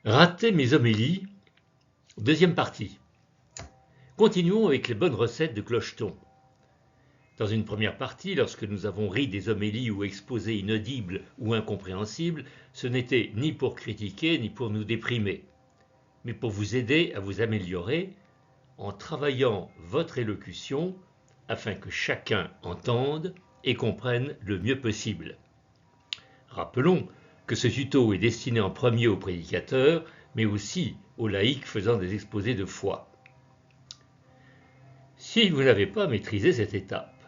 Rater mes homélies, deuxième partie. Continuons avec les bonnes recettes de clocheton. Dans une première partie, lorsque nous avons ri des homélies ou exposés inaudibles ou incompréhensibles, ce n'était ni pour critiquer ni pour nous déprimer, mais pour vous aider à vous améliorer en travaillant votre élocution afin que chacun entende et comprenne le mieux possible. Rappelons que ce tuto est destiné en premier aux prédicateurs, mais aussi aux laïcs faisant des exposés de foi. Si vous n'avez pas maîtrisé cette étape,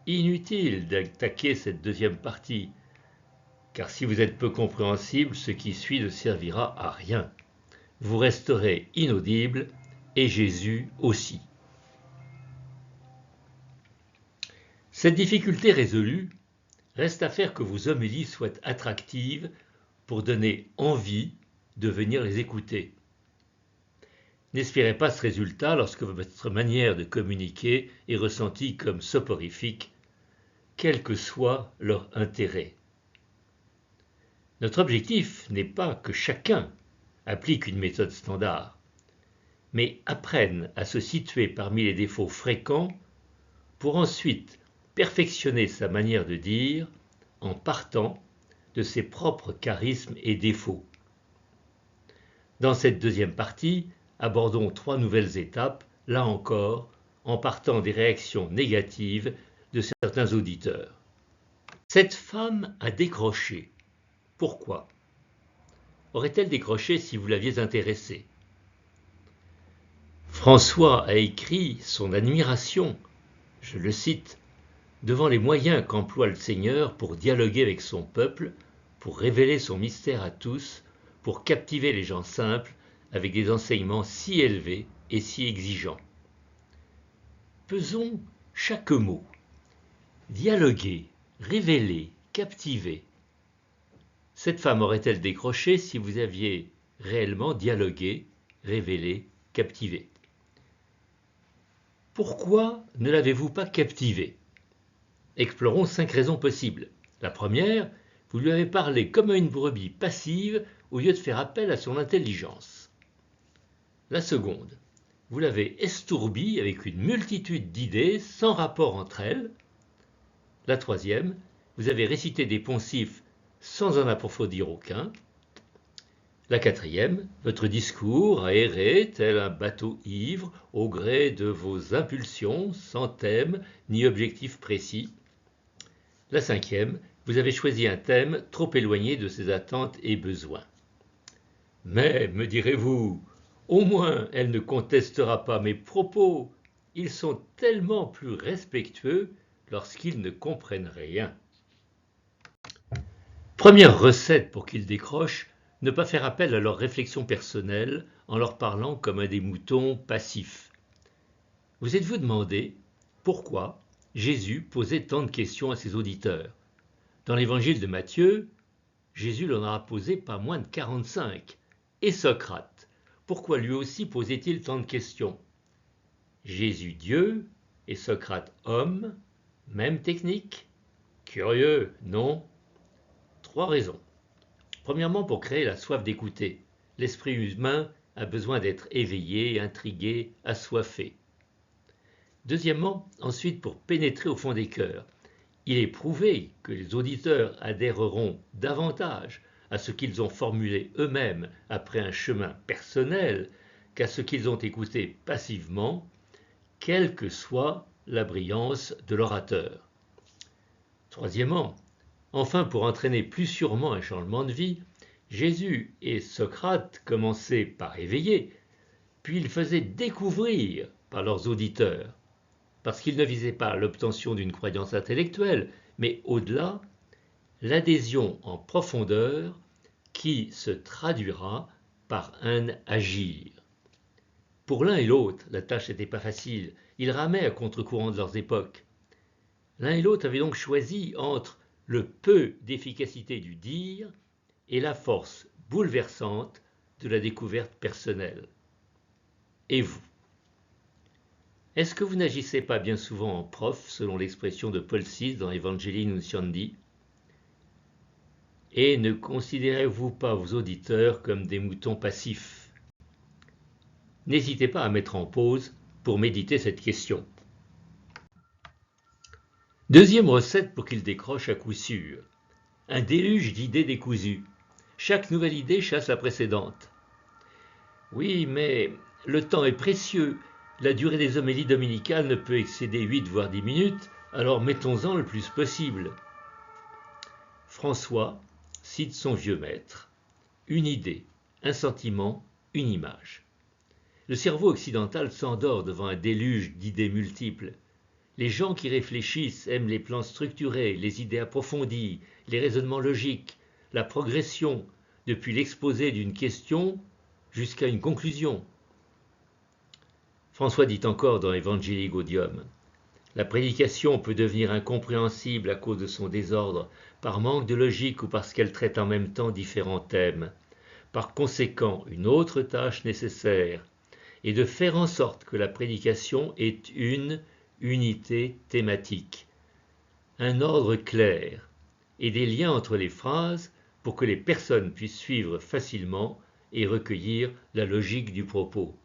inutile d'attaquer cette deuxième partie, car si vous êtes peu compréhensible, ce qui suit ne servira à rien. Vous resterez inaudible et Jésus aussi. Cette difficulté résolue, reste à faire que vos homélies soient attractives pour donner envie de venir les écouter. N'espérez pas ce résultat lorsque votre manière de communiquer est ressentie comme soporifique, quel que soit leur intérêt. Notre objectif n'est pas que chacun applique une méthode standard, mais apprenne à se situer parmi les défauts fréquents pour ensuite perfectionner sa manière de dire en partant de ses propres charismes et défauts. Dans cette deuxième partie, abordons 3 nouvelles étapes, là encore, en partant des réactions négatives de certains auditeurs. Cette femme a décroché. Pourquoi? Aurait-elle décroché si vous l'aviez intéressée? François a écrit son admiration, je le cite, devant les moyens qu'emploie le Seigneur pour dialoguer avec son peuple, pour révéler son mystère à tous, pour captiver les gens simples avec des enseignements si élevés et si exigeants. Pesons chaque mot. Dialoguer, révéler, captiver. Cette femme aurait-elle décroché si vous aviez réellement dialogué, révélé, captivé? Pourquoi ne l'avez-vous pas captivée? Explorons 5 raisons possibles. La première, vous lui avez parlé comme à une brebis passive au lieu de faire appel à son intelligence. La seconde, vous l'avez estourdie avec une multitude d'idées sans rapport entre elles. La troisième, vous avez récité des poncifs sans en approfondir aucun. La quatrième, votre discours a erré tel un bateau ivre au gré de vos impulsions, sans thème ni objectif précis. La cinquième, vous avez choisi un thème trop éloigné de ses attentes et besoins. Mais, me direz-vous, au moins elle ne contestera pas mes propos. Ils sont tellement plus respectueux lorsqu'ils ne comprennent rien. Première recette pour qu'ils décrochent, ne pas faire appel à leurs réflexions personnelles en leur parlant comme à des moutons passifs. Vous êtes-vous demandé pourquoi Jésus posait tant de questions à ses auditeurs? Dans l'évangile de Matthieu, Jésus en a posé pas moins de 45. Et Socrate, pourquoi lui aussi posait-il tant de questions? Jésus Dieu et Socrate homme, même technique? Curieux, non? 3 raisons. Premièrement, pour créer la soif d'écouter. L'esprit humain a besoin d'être éveillé, intrigué, assoiffé. Deuxièmement, ensuite pour pénétrer au fond des cœurs. Il est prouvé que les auditeurs adhéreront davantage à ce qu'ils ont formulé eux-mêmes après un chemin personnel qu'à ce qu'ils ont écouté passivement, quelle que soit la brillance de l'orateur. Troisièmement, enfin pour entraîner plus sûrement un changement de vie, Jésus et Socrate commençaient par éveiller, puis ils faisaient découvrir par leurs auditeurs, parce qu'ils ne visaient pas l'obtention d'une croyance intellectuelle, mais au-delà, l'adhésion en profondeur qui se traduira par un agir. Pour l'un et l'autre, la tâche n'était pas facile, ils ramaient à contre-courant de leurs époques. L'un et l'autre avaient donc choisi entre le peu d'efficacité du dire et la force bouleversante de la découverte personnelle. Et vous? Est-ce que vous n'agissez pas bien souvent en prof, selon l'expression de Paul VI dans Evangelii Nunciandi? Et ne considérez-vous pas vos auditeurs comme des moutons passifs? N'hésitez pas à mettre en pause pour méditer cette question. Deuxième recette pour qu'il décroche à coup sûr. Un déluge d'idées décousues. Chaque nouvelle idée chasse la précédente. Oui, mais le temps est précieux. La durée des homélies dominicales ne peut excéder 8 voire 10 minutes, alors mettons-en le plus possible. François cite son vieux maître. Une idée, un sentiment, une image. Le cerveau occidental s'endort devant un déluge d'idées multiples. Les gens qui réfléchissent aiment les plans structurés, les idées approfondies, les raisonnements logiques, la progression, depuis l'exposé d'une question jusqu'à une conclusion. François dit encore dans Evangelii Gaudium, la prédication peut devenir incompréhensible à cause de son désordre, par manque de logique ou parce qu'elle traite en même temps différents thèmes. Par conséquent, une autre tâche nécessaire est de faire en sorte que la prédication ait une unité thématique, un ordre clair et des liens entre les phrases pour que les personnes puissent suivre facilement et recueillir la logique du propos.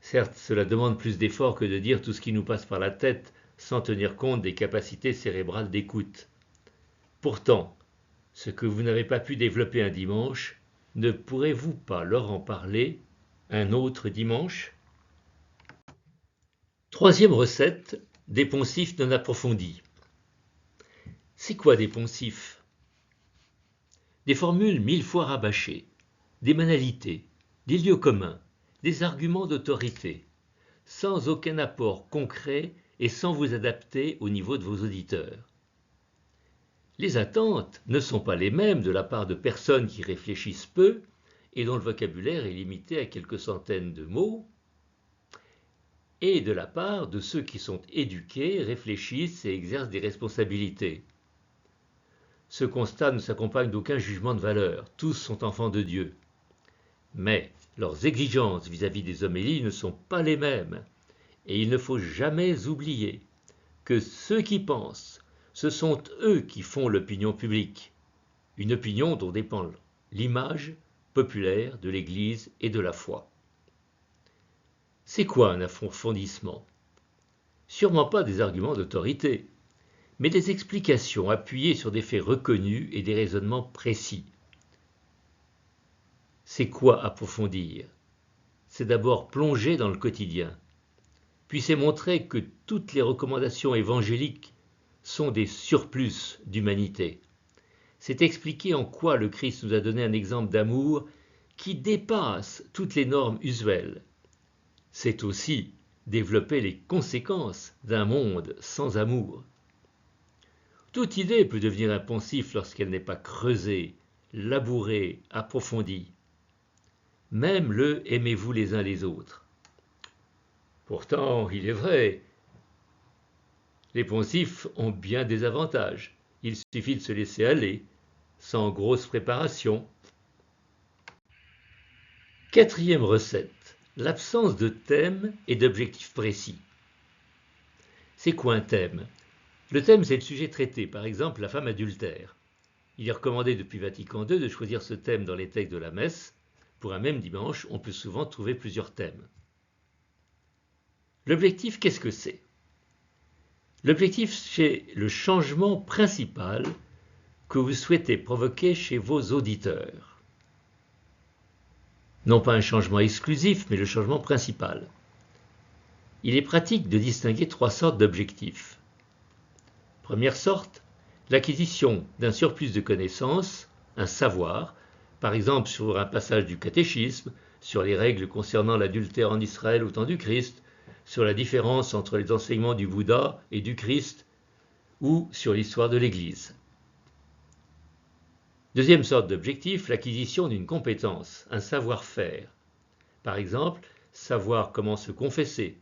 Certes, cela demande plus d'efforts que de dire tout ce qui nous passe par la tête sans tenir compte des capacités cérébrales d'écoute. Pourtant, ce que vous n'avez pas pu développer un dimanche, ne pourrez-vous pas leur en parler un autre dimanche? Troisième recette, des poncifs non approfondis. C'est quoi des poncifs? Des formules 1000 fois rabâchées, des banalités, des lieux communs, des arguments d'autorité, sans aucun apport concret et sans vous adapter au niveau de vos auditeurs. Les attentes ne sont pas les mêmes de la part de personnes qui réfléchissent peu et dont le vocabulaire est limité à quelques centaines de mots, et de la part de ceux qui sont éduqués, réfléchissent et exercent des responsabilités. Ce constat ne s'accompagne d'aucun jugement de valeur, tous sont enfants de Dieu. Mais leurs exigences vis-à-vis des homélies ne sont pas les mêmes, et il ne faut jamais oublier que ceux qui pensent, ce sont eux qui font l'opinion publique, une opinion dont dépend l'image populaire de l'Église et de la foi. C'est quoi un approfondissement? Sûrement pas des arguments d'autorité, mais des explications appuyées sur des faits reconnus et des raisonnements précis. C'est quoi approfondir? C'est d'abord plonger dans le quotidien, puis c'est montrer que toutes les recommandations évangéliques sont des surplus d'humanité. C'est expliquer en quoi le Christ nous a donné un exemple d'amour qui dépasse toutes les normes usuelles. C'est aussi développer les conséquences d'un monde sans amour. Toute idée peut devenir un poncif lorsqu'elle n'est pas creusée, labourée, approfondie. Même le « aimez-vous les uns les autres ». Pourtant, il est vrai, les poncifs ont bien des avantages. Il suffit de se laisser aller, sans grosse préparation. Quatrième recette, l'absence de thème et d'objectif précis. C'est quoi un thème? Le thème, c'est le sujet traité, par exemple la femme adultère. Il est recommandé depuis Vatican II de choisir ce thème dans les textes de la messe. Pour un même dimanche, on peut souvent trouver plusieurs thèmes. L'objectif, qu'est-ce que c'est? L'objectif, c'est le changement principal que vous souhaitez provoquer chez vos auditeurs. Non pas un changement exclusif, mais le changement principal. Il est pratique de distinguer trois sortes d'objectifs. Première sorte, l'acquisition d'un surplus de connaissances, un savoir, par exemple sur un passage du catéchisme, sur les règles concernant l'adultère en Israël au temps du Christ, sur la différence entre les enseignements du Bouddha et du Christ, ou sur l'histoire de l'Église. Deuxième sorte d'objectif, l'acquisition d'une compétence, un savoir-faire. Par exemple, savoir comment se confesser,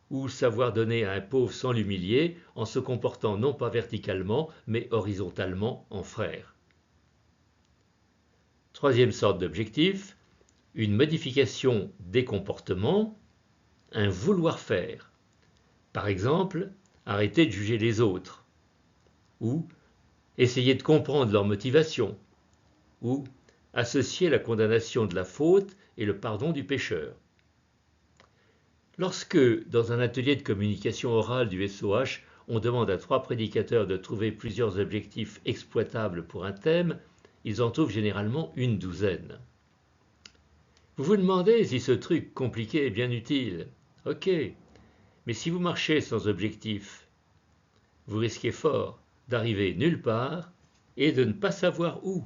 ou savoir donner à un pauvre sans l'humilier en se comportant non pas verticalement, mais horizontalement en frère. Troisième sorte d'objectif, une modification des comportements, un vouloir-faire. Par exemple, arrêter de juger les autres, ou Essayez de comprendre leur motivation, ou associez la condamnation de la faute et le pardon du pécheur. Lorsque, dans un atelier de communication orale du SOH, on demande à 3 prédicateurs de trouver plusieurs objectifs exploitables pour un thème, ils en trouvent généralement une douzaine. Vous vous demandez si ce truc compliqué est bien utile. Ok, mais si vous marchez sans objectif, vous risquez fort d'arriver nulle part et de ne pas savoir où.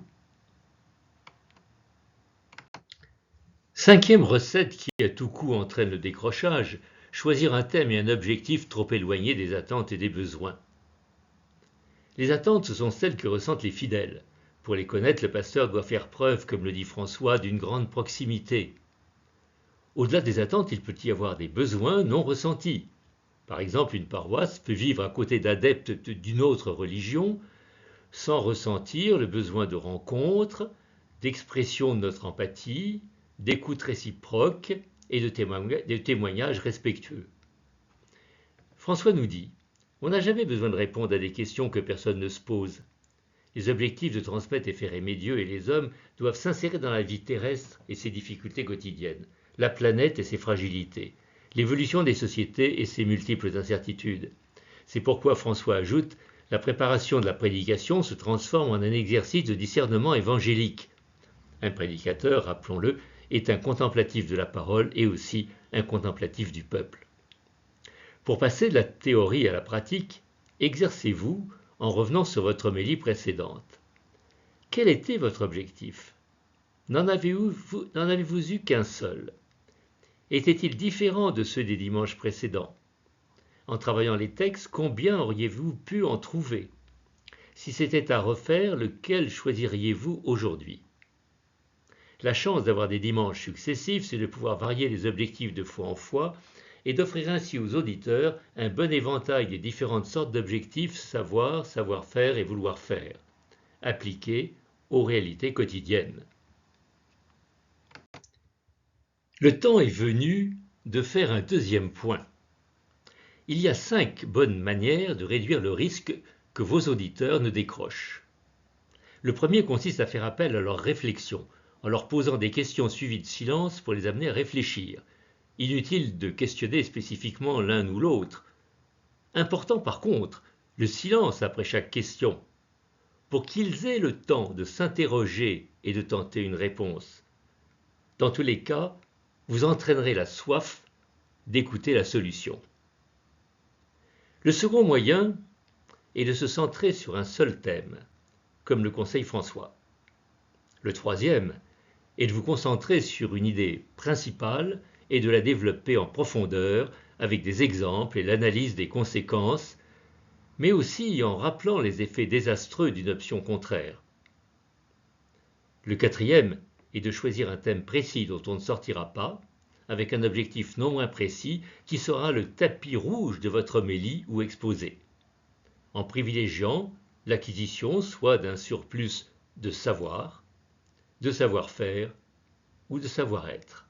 5e recette qui à tout coup entraîne le décrochage, choisir un thème et un objectif trop éloignés des attentes et des besoins. Les attentes, ce sont celles que ressentent les fidèles. Pour les connaître, le pasteur doit faire preuve, comme le dit François, d'une grande proximité. Au-delà des attentes, il peut y avoir des besoins non ressentis. Par exemple, une paroisse peut vivre à côté d'adeptes d'une autre religion sans ressentir le besoin de rencontre, d'expression de notre empathie, d'écoute réciproque et de témoignages respectueux. François nous dit, on n'a jamais besoin de répondre à des questions que personne ne se pose. Les objectifs de transmettre et faire aimer Dieu et les hommes doivent s'insérer dans la vie terrestre et ses difficultés quotidiennes, la planète et ses fragilités, l'évolution des sociétés et ses multiples incertitudes. C'est pourquoi François ajoute, la préparation de la prédication se transforme en un exercice de discernement évangélique. Un prédicateur, rappelons-le, est un contemplatif de la parole et aussi un contemplatif du peuple. Pour passer de la théorie à la pratique, exercez-vous en revenant sur votre homélie précédente. Quel était votre objectif? N'en avez-vous eu qu'un seul? Était-il différent de ceux des dimanches précédents? En travaillant les textes, combien auriez-vous pu en trouver? Si c'était à refaire, lequel choisiriez-vous aujourd'hui? La chance d'avoir des dimanches successifs, c'est de pouvoir varier les objectifs de foi en foi et d'offrir ainsi aux auditeurs un bon éventail des différentes sortes d'objectifs savoir, savoir-faire et vouloir faire, appliqués aux réalités quotidiennes. Le temps est venu de faire un deuxième point. Il y a 5 bonnes manières de réduire le risque que vos auditeurs ne décrochent. Le premier consiste à faire appel à leur réflexion, en leur posant des questions suivies de silence pour les amener à réfléchir. Inutile de questionner spécifiquement l'un ou l'autre. Important par contre, le silence après chaque question, pour qu'ils aient le temps de s'interroger et de tenter une réponse. Dans tous les cas, vous entraînerez la soif d'écouter la solution. Le second moyen est de se centrer sur un seul thème, comme le conseille François. Le troisième est de vous concentrer sur une idée principale et de la développer en profondeur avec des exemples et l'analyse des conséquences, mais aussi en rappelant les effets désastreux d'une option contraire. Le quatrième est de choisir un thème précis dont on ne sortira pas, avec un objectif non moins précis qui sera le tapis rouge de votre homélie ou exposé, en privilégiant l'acquisition soit d'un surplus de savoir, de savoir-faire ou de savoir-être.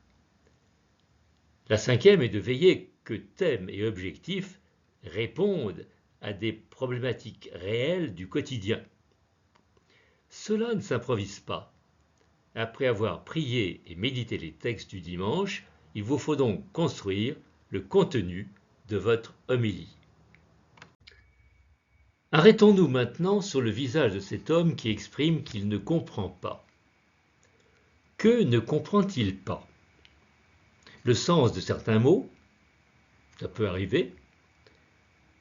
La cinquième est de veiller que thème et objectif répondent à des problématiques réelles du quotidien. Cela ne s'improvise pas. Après avoir prié et médité les textes du dimanche, il vous faut donc construire le contenu de votre homélie. Arrêtons-nous maintenant sur le visage de cet homme qui exprime qu'il ne comprend pas. Que ne comprend-il pas? Le sens de certains mots, ça peut arriver.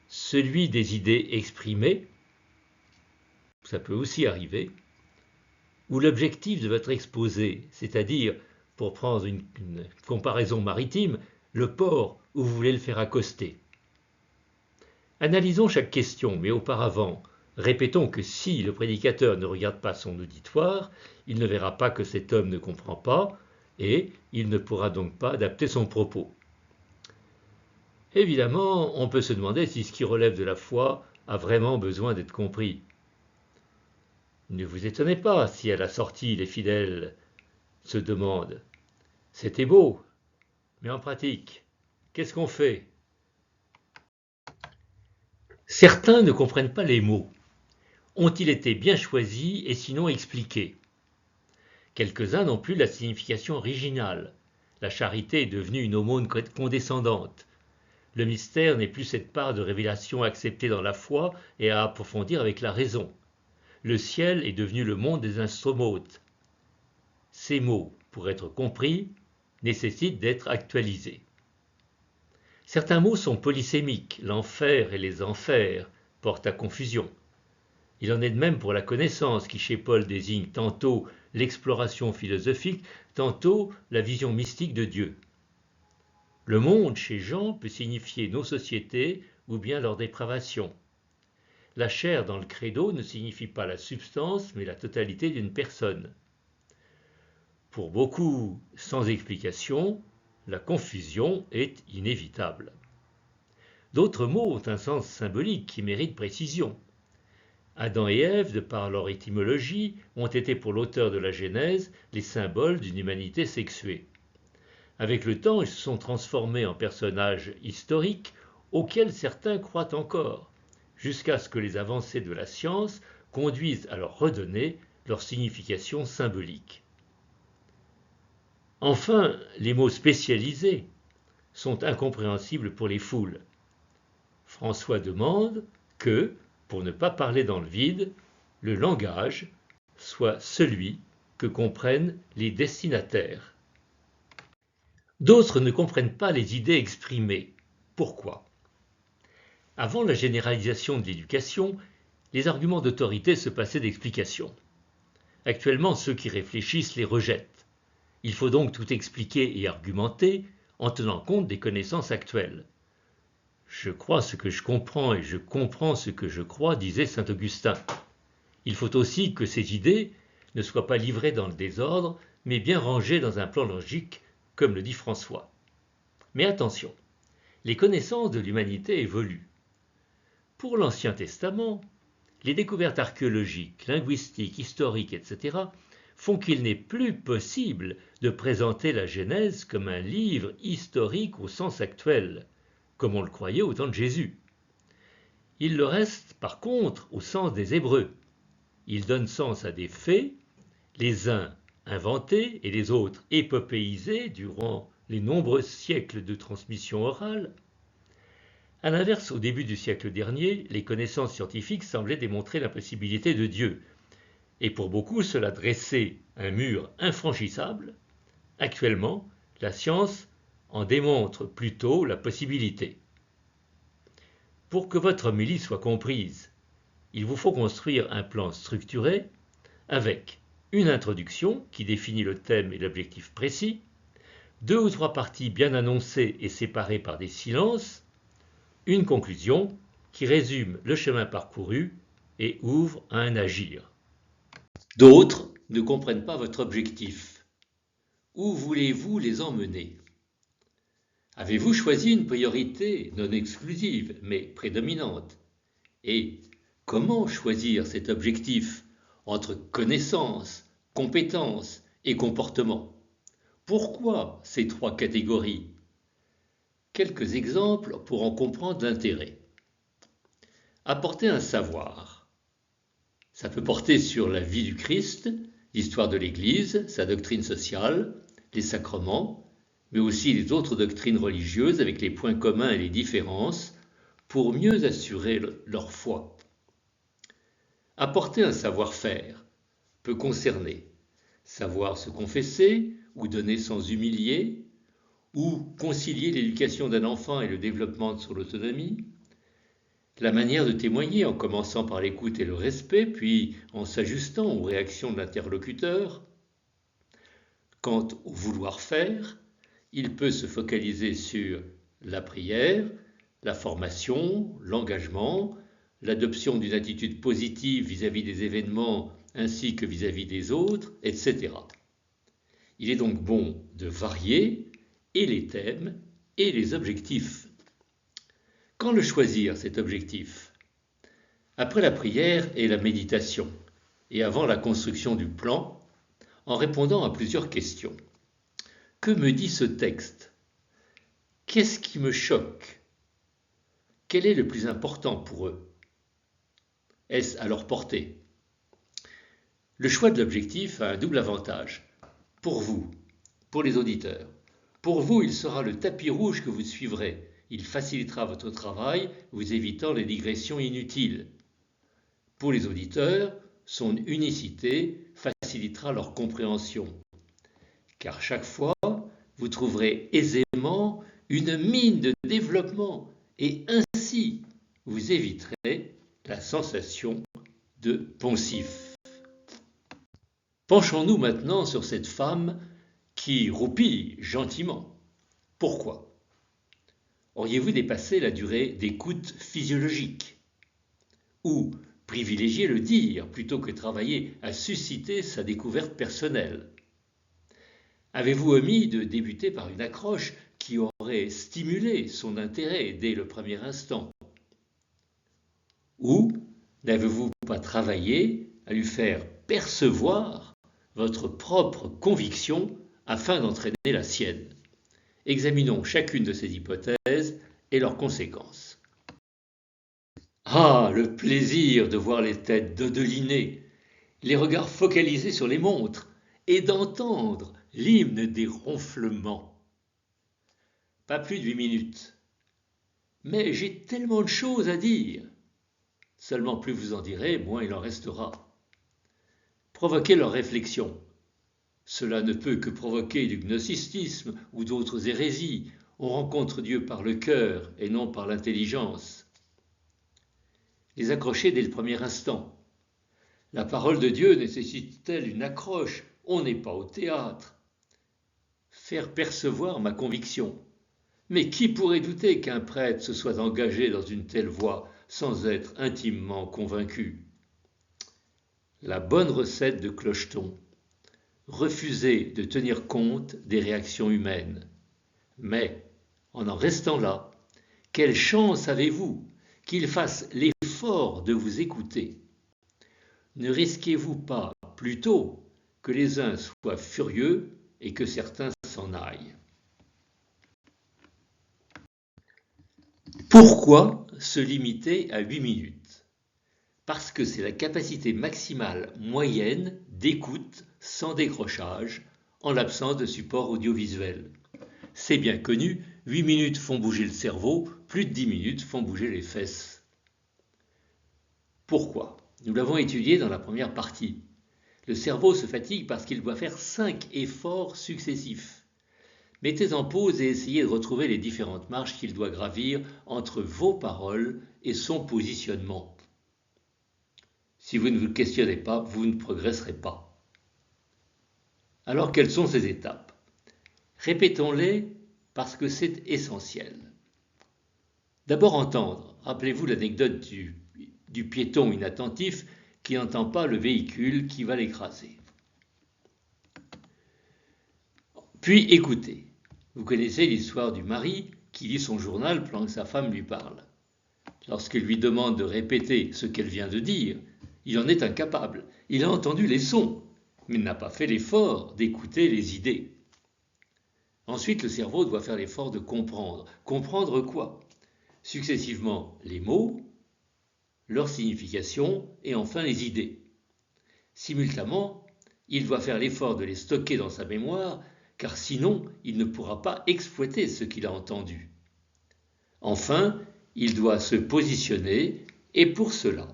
Celui des idées exprimées, ça peut aussi arriver. Ou l'objectif de votre exposé, c'est-à-dire, pour prendre une comparaison maritime, le port où vous voulez le faire accoster. Analysons chaque question, mais auparavant, répétons que si le prédicateur ne regarde pas son auditoire, il ne verra pas que cet homme ne comprend pas, et il ne pourra donc pas adapter son propos. Évidemment, on peut se demander si ce qui relève de la foi a vraiment besoin d'être compris. Ne vous étonnez pas si à la sortie les fidèles se demandent « C'était beau, mais en pratique, qu'est-ce qu'on fait ?» Certains ne comprennent pas les mots, ont-ils été bien choisis et sinon expliqués? Quelques-uns n'ont plus la signification originale. La charité est devenue une aumône condescendante. Le mystère n'est plus cette part de révélation acceptée dans la foi et à approfondir avec la raison. Le ciel est devenu le monde des astronautes. Ces mots, pour être compris, nécessitent d'être actualisés. Certains mots sont polysémiques, l'enfer et les enfers portent à confusion. Il en est de même pour la connaissance qui chez Paul désigne tantôt l'exploration philosophique, tantôt la vision mystique de Dieu. Le monde chez Jean peut signifier nos sociétés ou bien leur dépravation. La chair dans le credo ne signifie pas la substance mais la totalité d'une personne. Pour beaucoup, sans explication, la confusion est inévitable. D'autres mots ont un sens symbolique qui mérite précision. Adam et Ève, de par leur étymologie, ont été pour l'auteur de la Genèse les symboles d'une humanité sexuée. Avec le temps, ils se sont transformés en personnages historiques auxquels certains croient encore, jusqu'à ce que les avancées de la science conduisent à leur redonner leur signification symbolique. Enfin, les mots spécialisés sont incompréhensibles pour les foules. François demande que, pour ne pas parler dans le vide, le langage soit celui que comprennent les destinataires. D'autres ne comprennent pas les idées exprimées. Pourquoi? Avant la généralisation de l'éducation, les arguments d'autorité se passaient d'explications. Actuellement, ceux qui réfléchissent les rejettent. Il faut donc tout expliquer et argumenter en tenant compte des connaissances actuelles. Je crois ce que je comprends et je comprends ce que je crois, disait saint Augustin. Il faut aussi que ces idées ne soient pas livrées dans le désordre, mais bien rangées dans un plan logique, comme le dit François. Mais attention, les connaissances de l'humanité évoluent. Pour l'Ancien Testament, les découvertes archéologiques, linguistiques, historiques, etc. font qu'il n'est plus possible de présenter la Genèse comme un livre historique au sens actuel, comme on le croyait au temps de Jésus. Il le reste, par contre, au sens des Hébreux. Il donne sens à des faits, les uns inventés et les autres épopéisés durant les nombreux siècles de transmission orale. A l'inverse, au début du siècle dernier, les connaissances scientifiques semblaient démontrer l'impossibilité de Dieu, et pour beaucoup cela dressait un mur infranchissable. Actuellement, la science en démontre plutôt la possibilité. Pour que votre homélie soit comprise, il vous faut construire un plan structuré avec une introduction qui définit le thème et l'objectif précis, 2 ou 3 parties bien annoncées et séparées par des silences, une conclusion qui résume le chemin parcouru et ouvre à un agir. D'autres ne comprennent pas votre objectif. Où voulez-vous les emmener? Avez-vous choisi une priorité non exclusive, mais prédominante? Et comment choisir cet objectif entre connaissance, compétence et comportement? Pourquoi ces 3 catégories? Quelques exemples pour en comprendre l'intérêt. Apporter un savoir. Ça peut porter sur la vie du Christ, l'histoire de l'Église, sa doctrine sociale, les sacrements, mais aussi les autres doctrines religieuses avec les points communs et les différences, pour mieux assurer leur foi. Apporter un savoir-faire peut concerner savoir se confesser ou donner sans humilier, ou concilier l'éducation d'un enfant et le développement de son autonomie, la manière de témoigner en commençant par l'écoute et le respect, puis en s'ajustant aux réactions de l'interlocuteur. Quant au vouloir faire, il peut se focaliser sur la prière, la formation, l'engagement, l'adoption d'une attitude positive vis-à-vis des événements ainsi que vis-à-vis des autres, etc. Il est donc bon de varier et les thèmes et les objectifs. Quand le choisir, cet objectif? Après la prière et la méditation, et avant la construction du plan, en répondant à plusieurs questions. Que me dit ce texte? Qu'est-ce qui me choque? Quel est le plus important pour eux? Est-ce à leur portée? Le choix de l'objectif a un double avantage. Pour vous, pour les auditeurs. Pour vous, il sera le tapis rouge que vous suivrez. Il facilitera votre travail, vous évitant les digressions inutiles. Pour les auditeurs, son unicité facilitera leur compréhension. Car chaque fois, vous trouverez aisément une mine de développement et ainsi vous éviterez la sensation de poncif. Penchons-nous maintenant sur cette femme qui roupille gentiment. Pourquoi? Auriez-vous dépassé la durée d'écoute physiologique? Ou privilégié le dire plutôt que travailler à susciter sa découverte personnelle? Avez-vous omis de débuter par une accroche qui aurait stimulé son intérêt dès le premier instant? Ou n'avez-vous pas travaillé à lui faire percevoir votre propre conviction afin d'entraîner la sienne? Examinons chacune de ces hypothèses et leurs conséquences. Ah, le plaisir de voir les têtes dodelinées, les regards focalisés sur les montres et d'entendre l'hymne des ronflements. Pas plus de 8 minutes. Mais j'ai tellement de choses à dire. Seulement plus vous en direz, moins il en restera. Provoquez leur réflexion. Cela ne peut que provoquer du gnosticisme ou d'autres hérésies. On rencontre Dieu par le cœur et non par l'intelligence. Les accrocher dès le premier instant. La parole de Dieu nécessite-t-elle une accroche? On n'est pas au théâtre. Faire percevoir ma conviction. Mais qui pourrait douter qu'un prêtre se soit engagé dans une telle voie sans être intimement convaincu? La bonne recette de clocheton. Refuser de tenir compte des réactions humaines. Mais, en restant là, quelle chance avez-vous qu'il fasse l'effort de vous écouter? Ne risquez-vous pas plutôt que les uns soient furieux et que certains s'en aillent? Pourquoi se limiter à 8 minutes? Parce que c'est la capacité maximale moyenne d'écoute sans décrochage en l'absence de support audiovisuel. C'est bien connu, 8 minutes font bouger le cerveau, plus de 10 minutes font bouger les fesses. Pourquoi? Nous l'avons étudié dans la première partie. Le cerveau se fatigue parce qu'il doit faire 5 efforts successifs. Mettez en pause et essayez de retrouver les différentes marches qu'il doit gravir entre vos paroles et son positionnement. Si vous ne vous questionnez pas, vous ne progresserez pas. Alors, quelles sont ces étapes? Répétons-les parce que c'est essentiel. D'abord entendre. Rappelez-vous l'anecdote du piéton inattentif qui n'entend pas le véhicule qui va l'écraser. Puis écoutez. Vous connaissez l'histoire du mari qui lit son journal pendant que sa femme lui parle. Lorsqu'il lui demande de répéter ce qu'elle vient de dire, il en est incapable. Il a entendu les sons, mais n'a pas fait l'effort d'écouter les idées. Ensuite, le cerveau doit faire l'effort de comprendre. Comprendre quoi? Successivement les mots, leur signification et enfin les idées. Simultanément, il doit faire l'effort de les stocker dans sa mémoire, car sinon il ne pourra pas exploiter ce qu'il a entendu. Enfin, il doit se positionner et pour cela,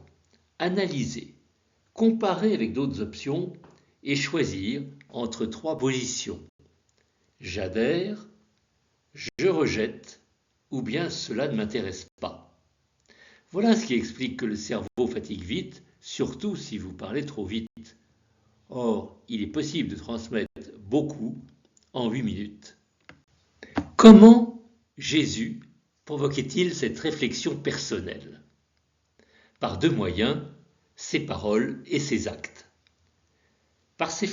analyser, comparer avec d'autres options et choisir entre 3 positions. J'adhère, je rejette ou bien cela ne m'intéresse pas. Voilà ce qui explique que le cerveau fatigue vite, surtout si vous parlez trop vite. Or, il est possible de transmettre beaucoup en 8 minutes. Comment Jésus provoquait-il cette réflexion personnelle? Par 2 moyens, ses paroles et ses actes. Par ses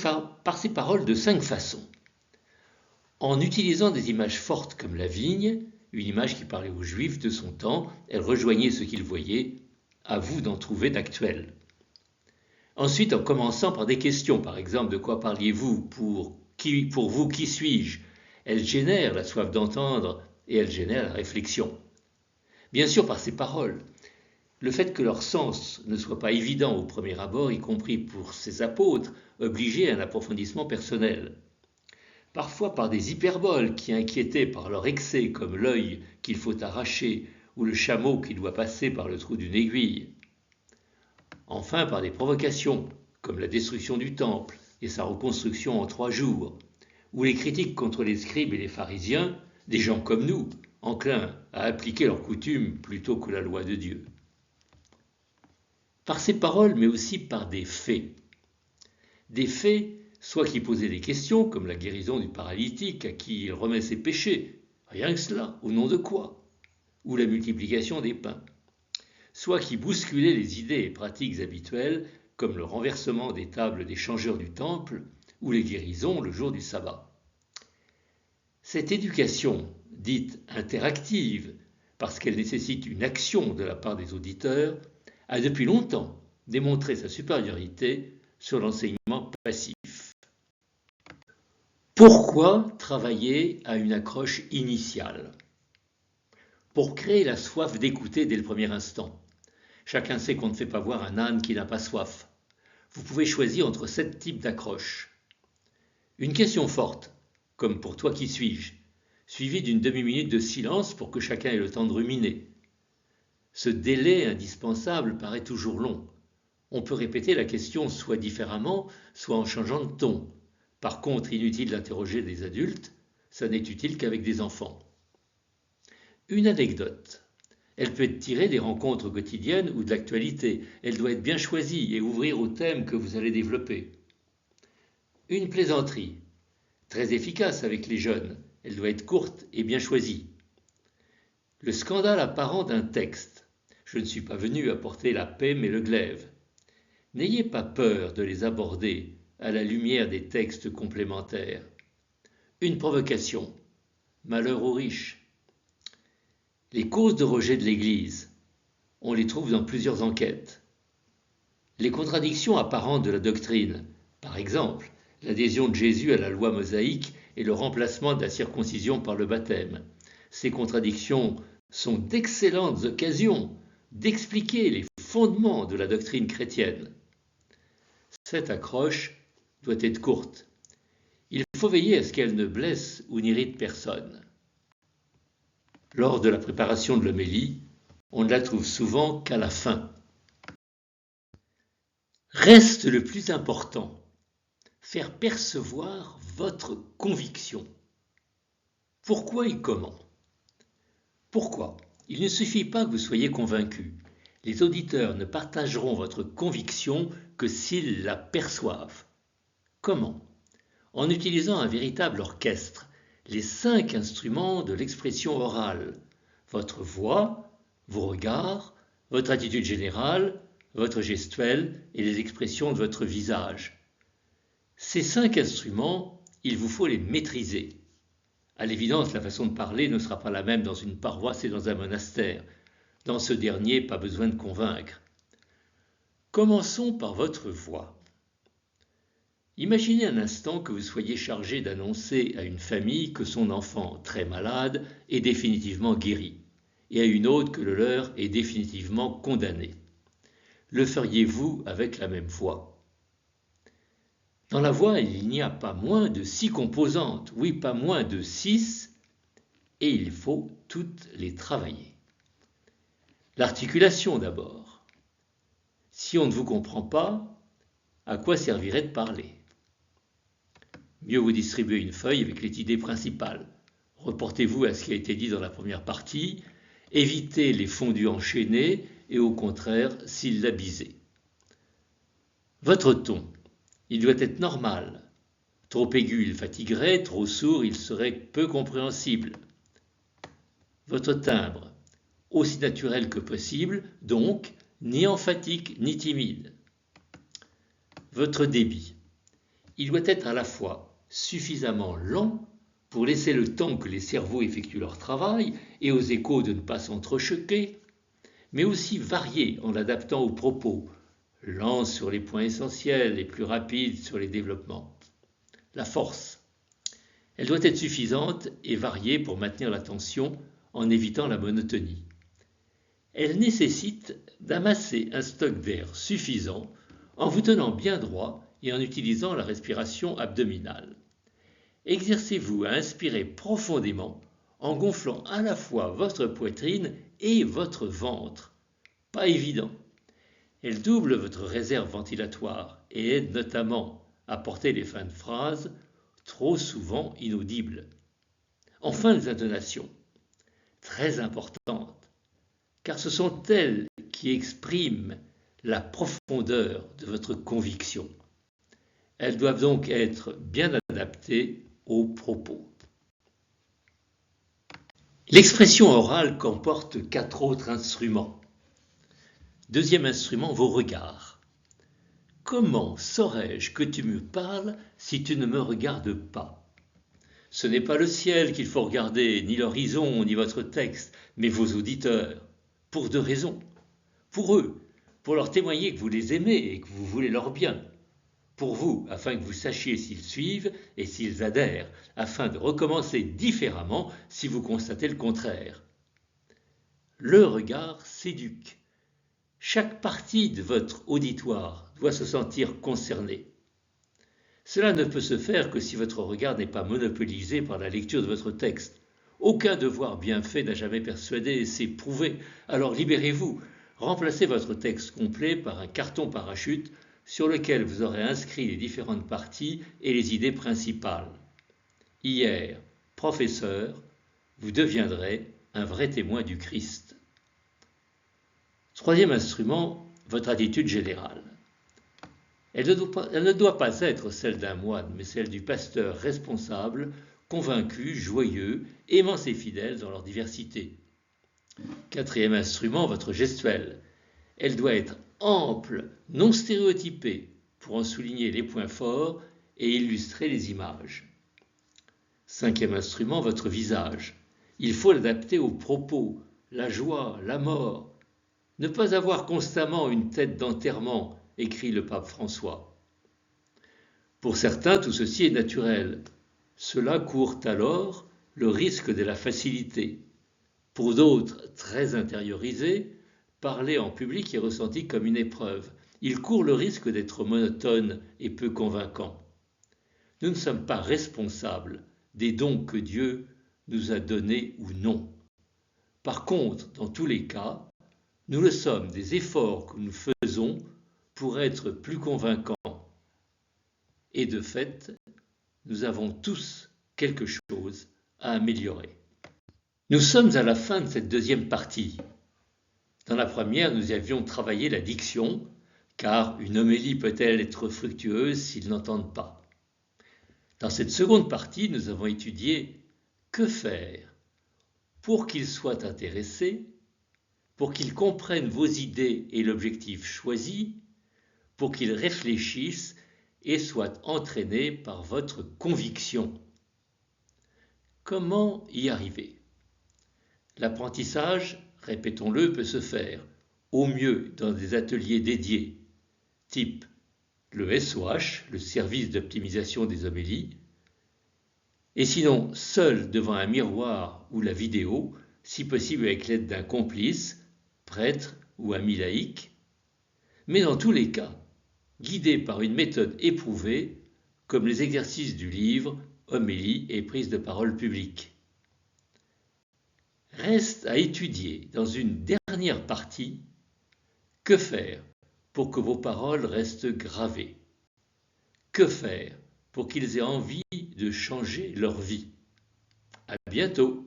paroles de 5 façons. En utilisant des images fortes comme la vigne, une image qui parlait aux Juifs de son temps, elle rejoignait ce qu'ils voyaient, à vous d'en trouver d'actuels. Ensuite, en commençant par des questions, par exemple, de quoi parliez-vous? Pour vous, qui suis-je? Elle génère la soif d'entendre et elle génère la réflexion. Bien sûr, par ses paroles. Le fait que leur sens ne soit pas évident au premier abord, y compris pour ces apôtres, obligeait à un approfondissement personnel. Parfois par des hyperboles qui inquiétaient par leur excès, comme l'œil qu'il faut arracher ou le chameau qui doit passer par le trou d'une aiguille. Enfin par des provocations, comme la destruction du temple et sa reconstruction en 3 jours, ou les critiques contre les scribes et les pharisiens, des gens comme nous, enclins à appliquer leurs coutumes plutôt que la loi de Dieu. Par ces paroles, mais aussi par des faits. Des faits, soit qui posaient des questions, comme la guérison du paralytique à qui il remet ses péchés, rien que cela, au nom de quoi, ou la multiplication des pains, soit qui bousculaient les idées et pratiques habituelles, comme le renversement des tables des changeurs du temple, ou les guérisons le jour du sabbat. Cette éducation, dite interactive, parce qu'elle nécessite une action de la part des auditeurs, a depuis longtemps démontré sa supériorité sur l'enseignement passif. Pourquoi travailler à une accroche initiale? Pour créer la soif d'écouter dès le premier instant. Chacun sait qu'on ne fait pas voir un âne qui n'a pas soif. Vous pouvez choisir entre 7 types d'accroches. Une question forte, comme pour toi qui suis-je, suivie d'une demi-minute de silence pour que chacun ait le temps de ruminer. Ce délai indispensable paraît toujours long. On peut répéter la question soit différemment, soit en changeant de ton. Par contre, inutile d'interroger des adultes, ça n'est utile qu'avec des enfants. Une anecdote. Elle peut être tirée des rencontres quotidiennes ou de l'actualité. Elle doit être bien choisie et ouvrir au thème que vous allez développer. Une plaisanterie. Très efficace avec les jeunes. Elle doit être courte et bien choisie. Le scandale apparent d'un texte. Je ne suis pas venu apporter la paix mais le glaive. N'ayez pas peur de les aborder à la lumière des textes complémentaires. Une provocation. Malheur aux riches. Les causes de rejet de l'Église. On les trouve dans plusieurs enquêtes. Les contradictions apparentes de la doctrine. Par exemple, l'adhésion de Jésus à la loi mosaïque et le remplacement de la circoncision par le baptême. Ces contradictions sont d'excellentes occasions d'expliquer les fondements de la doctrine chrétienne. Cette accroche doit être courte. Il faut veiller à ce qu'elle ne blesse ou n'irrite personne. Lors de la préparation de l'homélie, on ne la trouve souvent qu'à la fin. Reste le plus important, faire percevoir votre conviction. Pourquoi et comment? Pourquoi? Il ne suffit pas que vous soyez convaincu. Les auditeurs ne partageront votre conviction que s'ils la perçoivent. Comment? En utilisant un véritable orchestre, les 5 instruments de l'expression orale, votre voix, vos regards, votre attitude générale, votre gestuelle et les expressions de votre visage. Ces 5 instruments, il vous faut les maîtriser. À l'évidence, la façon de parler ne sera pas la même dans une paroisse et dans un monastère. Dans ce dernier, pas besoin de convaincre. Commençons par votre voix. Imaginez un instant que vous soyez chargé d'annoncer à une famille que son enfant, très malade, est définitivement guéri, et à une autre que le leur est définitivement condamné. Le feriez-vous avec la même voix? Dans la voix, il n'y a pas moins de 6 composantes, oui, pas moins de 6, et il faut toutes les travailler. L'articulation d'abord. Si on ne vous comprend pas, à quoi servirait de parler? Mieux vous distribuer une feuille avec les idées principales. Reportez-vous à ce qui a été dit dans la première partie, évitez les fondus enchaînés et au contraire syllabisés. Votre ton, il doit être normal. Trop aigu, il fatiguerait, trop sourd, il serait peu compréhensible. Votre timbre, aussi naturel que possible, donc ni emphatique ni timide. Votre débit, il doit être à la fois suffisamment lent pour laisser le temps que les cerveaux effectuent leur travail et aux échos de ne pas s'entrechoquer, mais aussi varié en l'adaptant aux propos, lent sur les points essentiels et plus rapide sur les développements. La force, elle doit être suffisante et variée pour maintenir l'attention en évitant la monotonie. Elle nécessite d'amasser un stock d'air suffisant en vous tenant bien droit et en utilisant la respiration abdominale. Exercez-vous à inspirer profondément en gonflant à la fois votre poitrine et votre ventre. Pas évident. Elle double votre réserve ventilatoire et aide notamment à porter les fins de phrases trop souvent inaudibles. Enfin, les intonations, très importantes, car ce sont elles qui expriment la profondeur de votre conviction. Elles doivent donc être bien adaptées aux propos. L'expression orale comporte 4 autres instruments. Deuxième instrument, vos regards. Comment saurais-je que tu me parles si tu ne me regardes pas ? Ce n'est pas le ciel qu'il faut regarder, ni l'horizon, ni votre texte, mais vos auditeurs, pour 2 raisons. Pour eux, pour leur témoigner que vous les aimez et que vous voulez leur bien. Pour vous, afin que vous sachiez s'ils suivent et s'ils adhèrent, afin de recommencer différemment si vous constatez le contraire. Le regard s'éduque. Chaque partie de votre auditoire doit se sentir concernée. Cela ne peut se faire que si votre regard n'est pas monopolisé par la lecture de votre texte. Aucun devoir bien fait n'a jamais persuadé, c'est prouvé. Alors libérez-vous, remplacez votre texte complet par un carton parachute sur lequel vous aurez inscrit les différentes parties et les idées principales. Hier, professeur, vous deviendrez un vrai témoin du Christ. Troisième instrument, votre attitude générale. Elle ne doit pas être celle d'un moine, mais celle du pasteur responsable, convaincu, joyeux, aimant ses fidèles dans leur diversité. Quatrième instrument, votre gestuelle. Elle doit être ample, non stéréotypée, pour en souligner les points forts et illustrer les images. Cinquième instrument, votre visage. Il faut l'adapter aux propos, la joie, la mort. Ne pas avoir constamment une tête d'enterrement, écrit le pape François. Pour certains, tout ceci est naturel. Cela court alors le risque de la facilité. Pour d'autres, très intériorisés, parler en public est ressenti comme une épreuve. Il court le risque d'être monotone et peu convaincant. Nous ne sommes pas responsables des dons que Dieu nous a donnés ou non. Par contre, dans tous les cas, nous le sommes des efforts que nous faisons pour être plus convaincants. Et de fait, nous avons tous quelque chose à améliorer. Nous sommes à la fin de cette deuxième partie. Dans la première, nous avions travaillé la diction, car une homélie peut-elle être fructueuse s'ils n'entendent pas. Dans cette seconde partie, nous avons étudié que faire pour qu'ils soient intéressés, pour qu'ils comprennent vos idées et l'objectif choisi, pour qu'ils réfléchissent et soient entraînés par votre conviction. Comment y arriver ? L'apprentissage, répétons-le, peut se faire au mieux dans des ateliers dédiés, type le SOH, le service d'optimisation des homélies, et sinon seul devant un miroir ou la vidéo, si possible avec l'aide d'un complice, prêtre ou ami laïque, mais dans tous les cas, guidé par une méthode éprouvée, comme les exercices du livre, homélie et prise de parole publique. Reste à étudier dans une dernière partie que faire pour que vos paroles restent gravées. Que faire pour qu'ils aient envie de changer leur vie. À bientôt.